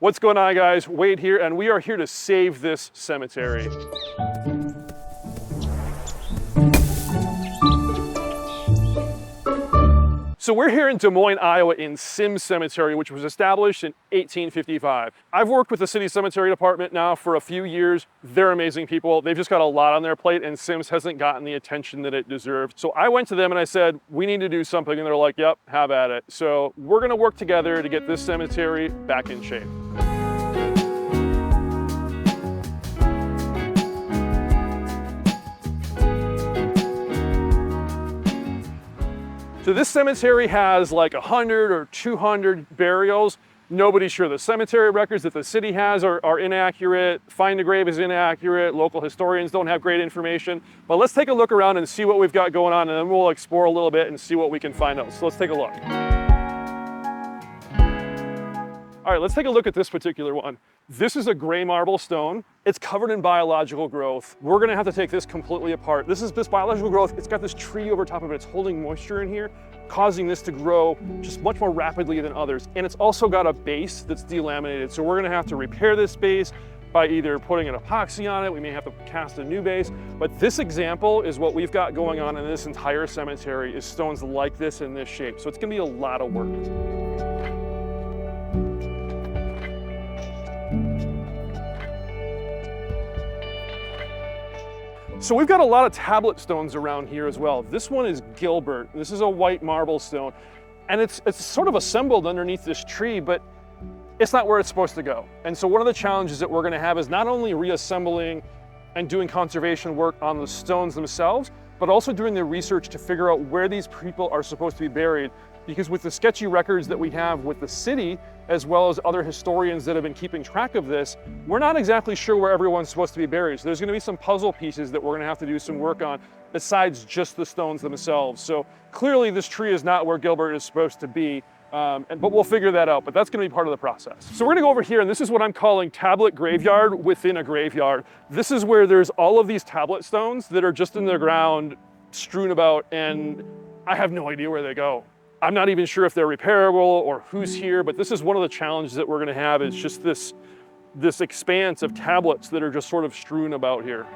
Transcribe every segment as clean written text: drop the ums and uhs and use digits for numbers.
What's going on, guys? Wade here, and we are here to save this cemetery. So we're here in Des Moines, Iowa in Sims Cemetery, which was established in 1855. I've worked with the city cemetery department now for a few years. They're amazing people. They've just got a lot on their plate, and Sims hasn't gotten the attention that it deserved. So I went to them and I said, we need to do something, and they're like, yep, have at it. So we're gonna work together to get this cemetery back in shape. So this cemetery has like 100 or 200 burials. Nobody's sure. The cemetery records that the city has are inaccurate. Find a grave is inaccurate. Local historians don't have great information. But let's take a look around and see what we've got going on, and then we'll explore a little bit and see what we can find out. So let's take a look. All right, let's take a look at this particular one. This is a gray marble stone. It's covered in biological growth. We're gonna have to take this completely apart. This biological growth, it's got this tree over top of it. It's holding moisture in here, causing this to grow just much more rapidly than others. And it's also got a base that's delaminated. So we're gonna have to repair this base by either putting an epoxy on it. We may have to cast a new base. But this example is what we've got going on in this entire cemetery, is stones like this in this shape. So it's gonna be a lot of work. So we've got a lot of tablet stones around here as well. This one is Gilbert. This is a white marble stone. And it's sort of assembled underneath this tree, but it's not where it's supposed to go. And so one of the challenges that we're gonna have is not only reassembling and doing conservation work on the stones themselves, but also doing the research to figure out where these people are supposed to be buried. Because with the sketchy records that we have with the city, as well as other historians that have been keeping track of this, we're not exactly sure where everyone's supposed to be buried. So there's gonna be some puzzle pieces that we're gonna have to do some work on besides just the stones themselves. So clearly this tree is not where Gilbert is supposed to be, but we'll figure that out, but that's gonna be part of the process. So we're gonna go over here, and this is what I'm calling tablet graveyard within a graveyard. This is where there's all of these tablet stones that are just in the ground, strewn about, and I have no idea where they go. I'm not even sure if they're repairable or who's here, but this is one of the challenges that we're gonna have, is just this expanse of tablets that are just sort of strewn about here.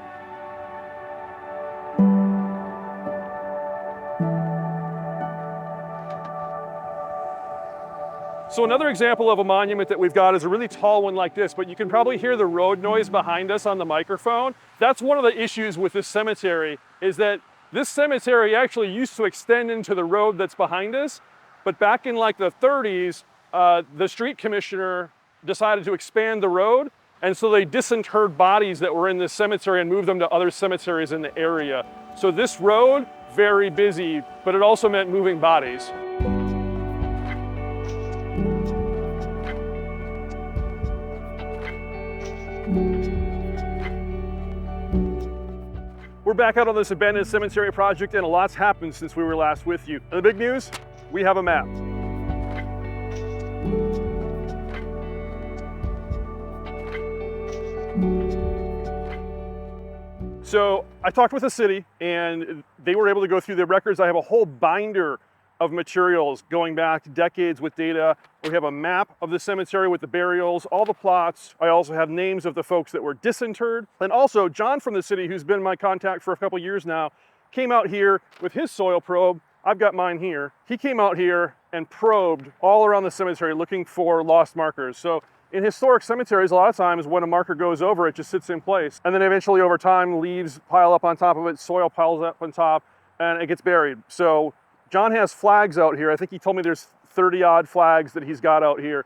So another example of a monument that we've got is a really tall one like this, but you can probably hear the road noise behind us on the microphone. That's one of the issues with this cemetery, is that this cemetery actually used to extend into the road that's behind us, but back in like the 30s, the street commissioner decided to expand the road, and so they disinterred bodies that were in this cemetery and moved them to other cemeteries in the area. So this road, very busy, but it also meant moving bodies. We're back out on this abandoned cemetery project, and a lot's happened since we were last with you. And the big news, we have a map. So I talked with the city, and they were able to go through the records. I have a whole binder of materials going back decades with data. We have a map of the cemetery with the burials, all the plots. I also have names of the folks that were disinterred. And also John from the city, who's been my contact for a couple years now, came out here with his soil probe. I've got mine here. He came out here and probed all around the cemetery looking for lost markers. So in historic cemeteries, a lot of times when a marker goes over, it just sits in place. And then eventually over time, leaves pile up on top of it, soil piles up on top, and it gets buried. So John has flags out here. I think he told me there's 30 odd flags that he's got out here,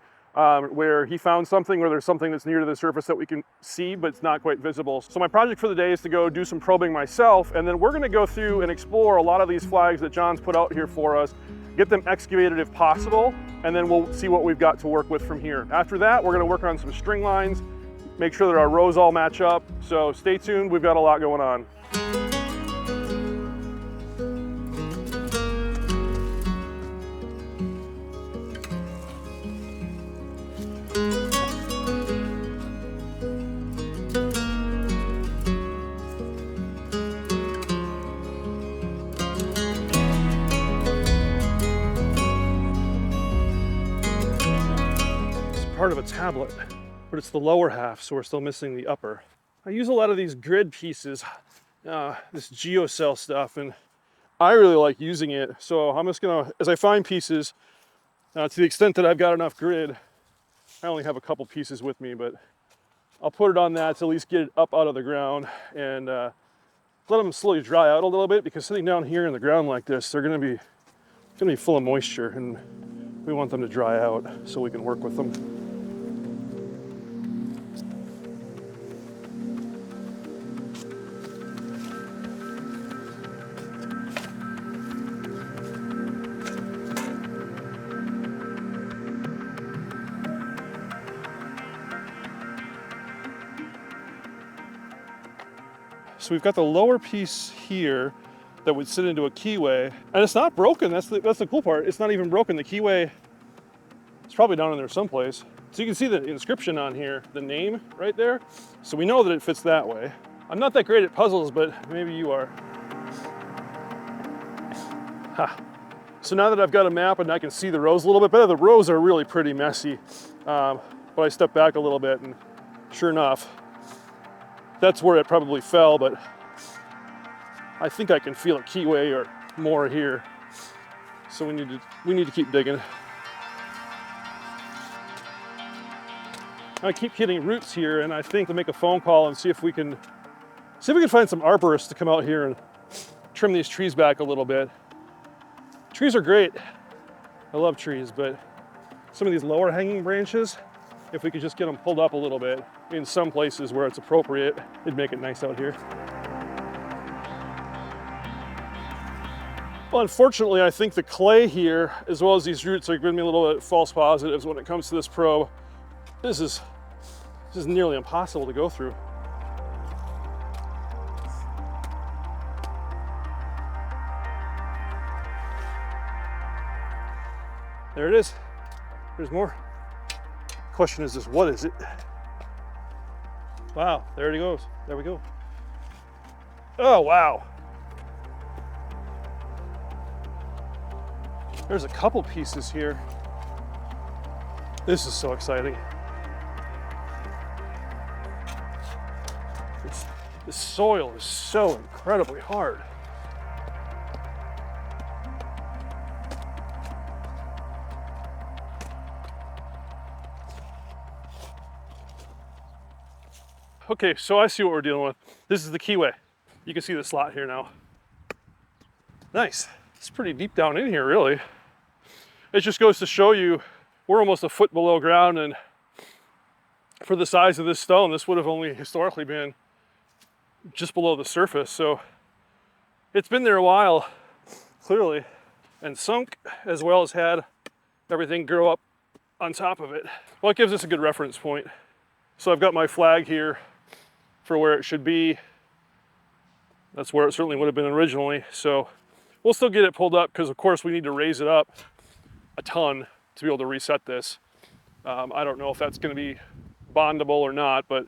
where he found something, or there's something that's near to the surface that we can see, but it's not quite visible. So my project for the day is to go do some probing myself, and then we're gonna go through and explore a lot of these flags that John's put out here for us, get them excavated if possible, and then we'll see what we've got to work with from here. After that, we're gonna work on some string lines, make sure that our rows all match up. So stay tuned, we've got a lot going on. part of a tablet, but it's the lower half, so we're still missing the upper. I use a lot of these grid pieces, this geocell stuff, and I really like using it. So I'm just gonna, as I find pieces, to the extent that I've got enough grid, I only have a couple pieces with me, but I'll put it on that to at least get it up out of the ground and let them slowly dry out a little bit, because sitting down here in the ground like this, they're gonna be full of moisture, and we want them to dry out so we can work with them. So we've got the lower piece here that would sit into a keyway, and it's not broken. That's the cool part. It's not even broken. The keyway is probably down in there someplace. So you can see the inscription on here, the name right there. So we know that it fits that way. I'm not that great at puzzles, but maybe you are. Ha. So now that I've got a map and I can see the rows a little bit better, the rows are really pretty messy. But I stepped back a little bit, and sure enough, that's where it probably fell, but I think I can feel a keyway or more here. So we need to keep digging. I keep hitting roots here, and I think to make a phone call and see if we can find some arborists to come out here and trim these trees back a little bit. Trees are great. I love trees, but some of these lower hanging branches, if we could just get them pulled up a little bit in some places where it's appropriate, it'd make it nice out here. Well, unfortunately, I think the clay here, as well as these roots, are giving me a little bit false positives when it comes to this probe. This is nearly impossible to go through. There it is. There's more. Question is just, what is it? Wow, there it goes. There we go. Oh, wow. There's a couple pieces here. This is so exciting. This soil is so incredibly hard. Okay, so I see what we're dealing with. This is the keyway. You can see the slot here now. Nice. It's pretty deep down in here, really. It just goes to show you we're almost a foot below ground, and for the size of this stone, this would have only historically been just below the surface. So it's been there a while, clearly, and sunk, as well as had everything grow up on top of it. Well, it gives us a good reference point. So I've got my flag here for where it should be. That's where it certainly would have been originally. So we'll still get it pulled up, because of course we need to raise it up a ton to be able to reset this. I don't know if that's going to be bondable or not, but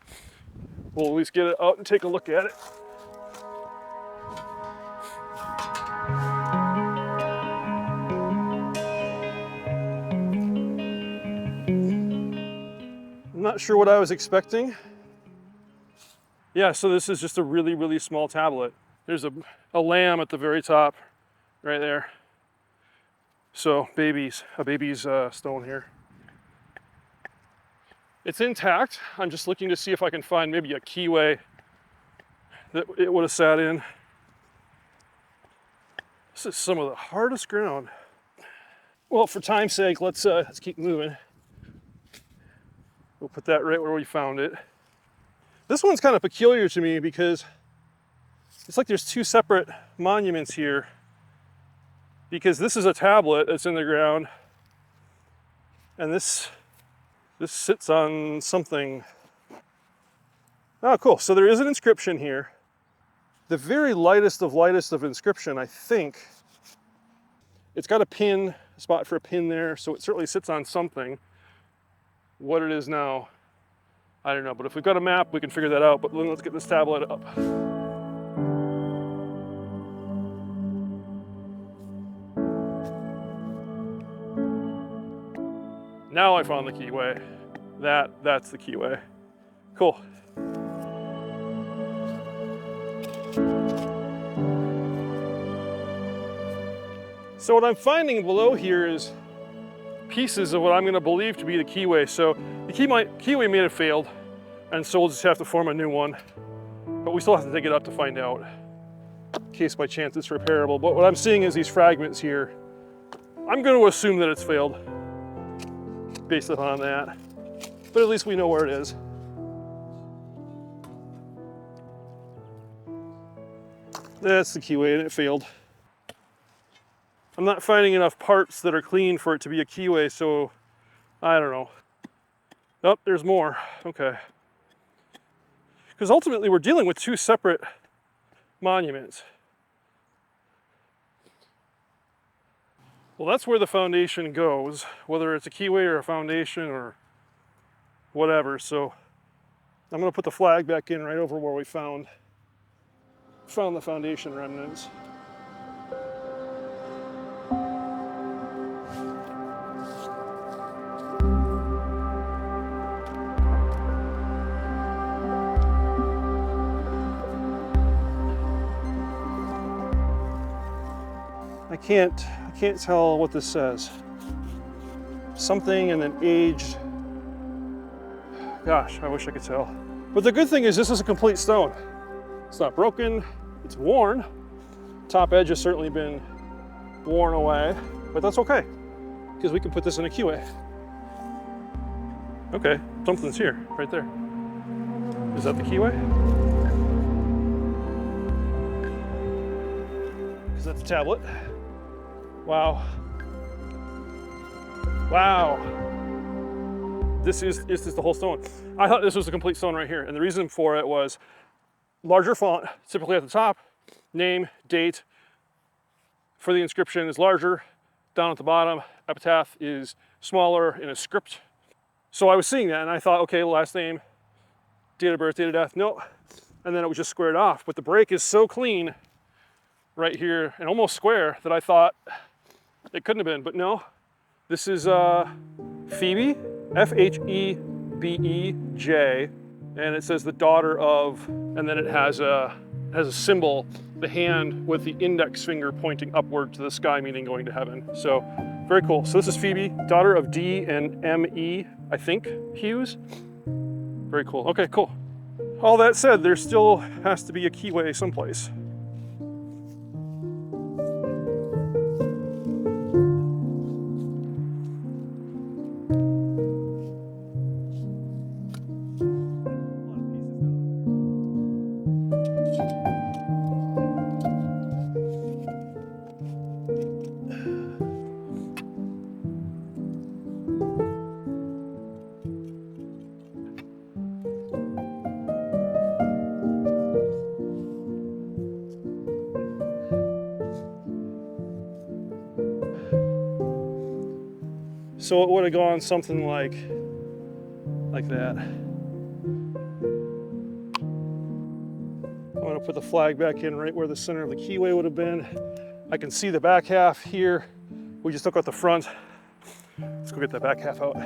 we'll at least get it out and take a look at it. I'm not sure what I was expecting. Yeah, so this is just a really, really small tablet. There's a lamb at the very top, right there. So a baby's stone here. It's intact. I'm just looking to see if I can find maybe a keyway that it would have sat in. This is some of the hardest ground. Well, for time's sake, let's keep moving. We'll put that right where we found it. This one's kind of peculiar to me because it's like there's two separate monuments here, because this is a tablet that's in the ground, and this sits on something. Oh, cool. So there is an inscription here. The very lightest of inscription, I think. It's got a spot for a pin there, so it certainly sits on something. What it is now, I don't know, but if we've got a map, we can figure that out. But then let's get this tablet up. Now I found the keyway. That's the keyway. Cool. So what I'm finding below here is pieces of what I'm going to believe to be the keyway. So the keyway may have failed, and so we'll just have to form a new one. But we still have to dig it up to find out, in case by chance it's repairable. But what I'm seeing is these fragments here. I'm going to assume that it's failed, based upon that. But at least we know where it is. That's the keyway, and it failed. I'm not finding enough parts that are clean for it to be a keyway, so I don't know. Oh, there's more. Okay. Because ultimately we're dealing with two separate monuments. Well, that's where the foundation goes, whether it's a keyway or a foundation or whatever. So I'm going to put the flag back in right over where we found the foundation remnants. I can't tell what this says. Something and then aged. Gosh, I wish I could tell. But the good thing is this is a complete stone. It's not broken, it's worn. Top edge has certainly been worn away, but that's okay, because we can put this in a keyway. Okay, something's here, right there. Is that the keyway? Is that the tablet? Wow. Wow. This is the whole stone. I thought this was a complete stone right here, and the reason for it was larger font, typically at the top, name, date for the inscription is larger, down at the bottom, epitaph is smaller in a script. So I was seeing that and I thought, okay, last name, date of birth, date of death, no. And then it was just squared off, but the break is so clean right here and almost square that I thought it couldn't have been, but no. This is Phoebe, F-H-E-B-E-J, and it says the daughter of, and then it has a symbol, the hand with the index finger pointing upward to the sky, meaning going to heaven. So very cool. So this is Phoebe, daughter of D and M-E, I think, Hughes. Very cool. Okay, cool. All that said, there still has to be a keyway someplace. So it would have gone something like that. I'm going to put the flag back in right where the center of the keyway would have been. I can see the back half here. We just took out the front. Let's go get that back half out.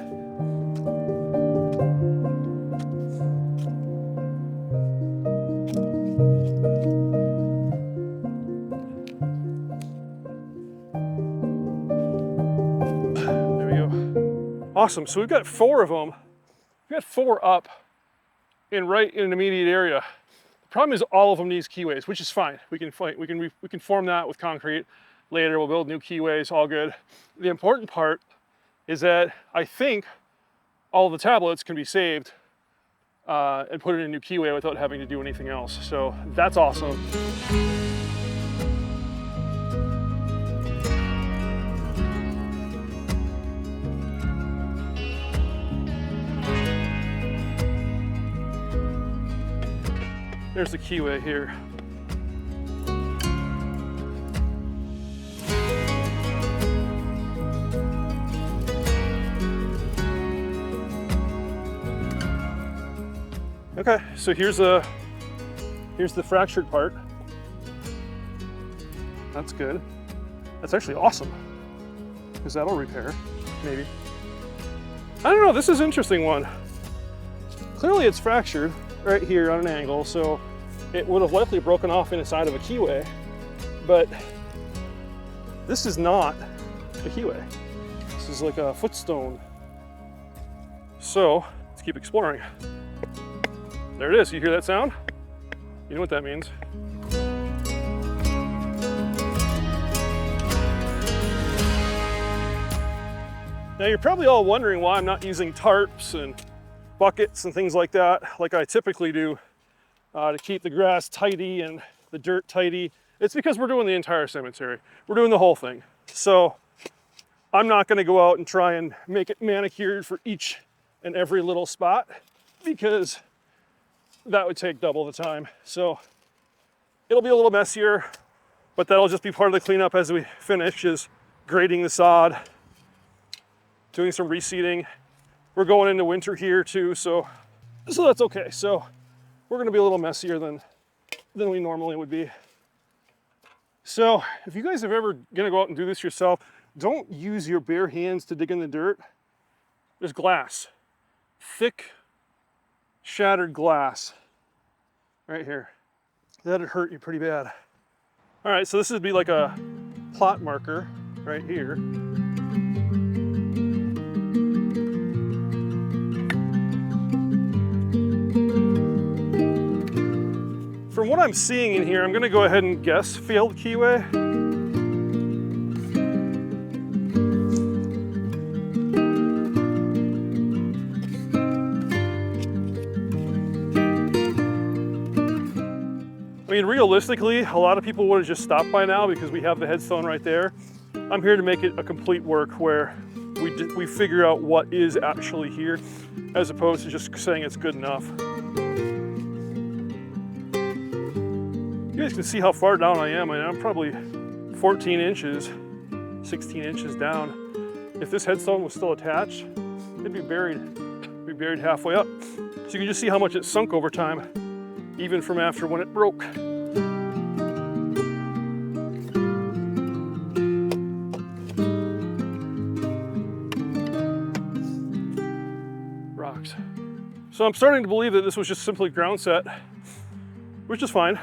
Awesome, so we've got 4 of them. We've got 4 up and right in an immediate area. The problem is all of them need keyways, which is fine. We can form that with concrete later. We'll build new keyways, all good. The important part is that I think all the tablets can be saved and put in a new keyway without having to do anything else. So that's awesome. There's the keyway here. Okay, so here's the fractured part. That's good. That's actually awesome, because that'll repair, maybe. I don't know, this is an interesting one. Clearly it's fractured right here on an angle, so it would have likely broken off inside of a keyway, but this is not a keyway. This is like a footstone. So let's keep exploring. There it is. You hear that sound? You know what that means. Now you're probably all wondering why I'm not using tarps and buckets and things like that, like I typically do, to keep the grass tidy and the dirt tidy. It's because we're doing the entire cemetery. We're doing the whole thing. So I'm not gonna go out and try and make it manicured for each and every little spot, because that would take double the time. So it'll be a little messier, but that'll just be part of the cleanup as we finish, is grading the sod, doing some reseeding. We're going into winter here too, so that's okay. So we're gonna be a little messier than we normally would be. So if you guys are ever gonna go out and do this yourself, don't use your bare hands to dig in the dirt. There's glass, thick, shattered glass right here. That'd hurt you pretty bad. All right, so this would be like a plot marker right here. From what I'm seeing in here, I'm gonna go ahead and guess failed keyway. I mean, realistically, a lot of people would have just stopped by now because we have the headstone right there. I'm here to make it a complete work where we figure out what is actually here, as opposed to just saying it's good enough. You guys can see how far down I am. I mean, I'm probably 14 inches, 16 inches down. If this headstone was still attached, it'd be buried halfway up. So you can just see how much it sunk over time, even from after when it broke. Rocks. So I'm starting to believe that this was just simply ground set, which is fine.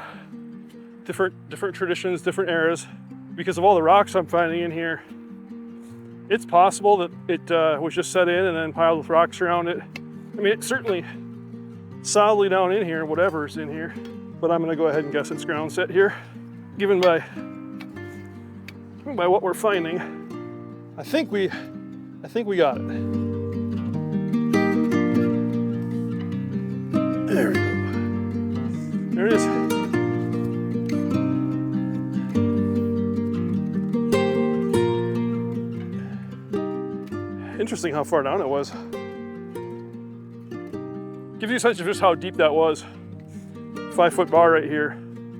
Different traditions, different eras. Because of all the rocks I'm finding in here, it's possible that it was just set in and then piled with rocks around it. I mean, it's certainly solidly down in here, whatever's in here, but I'm gonna go ahead and guess it's ground set here, given by what we're finding. I think we got it. There we go. There it is. Interesting how far down it was. Gives you a sense of just how deep that was. 5-foot bar right here,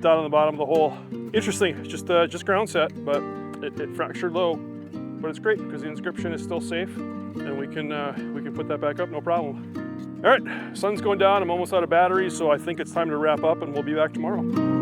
down on the bottom of the hole. Interesting, just ground set, but it fractured low. But it's great because the inscription is still safe, and we can put that back up, no problem. All right, sun's going down. I'm almost out of batteries, so I think it's time to wrap up, and we'll be back tomorrow.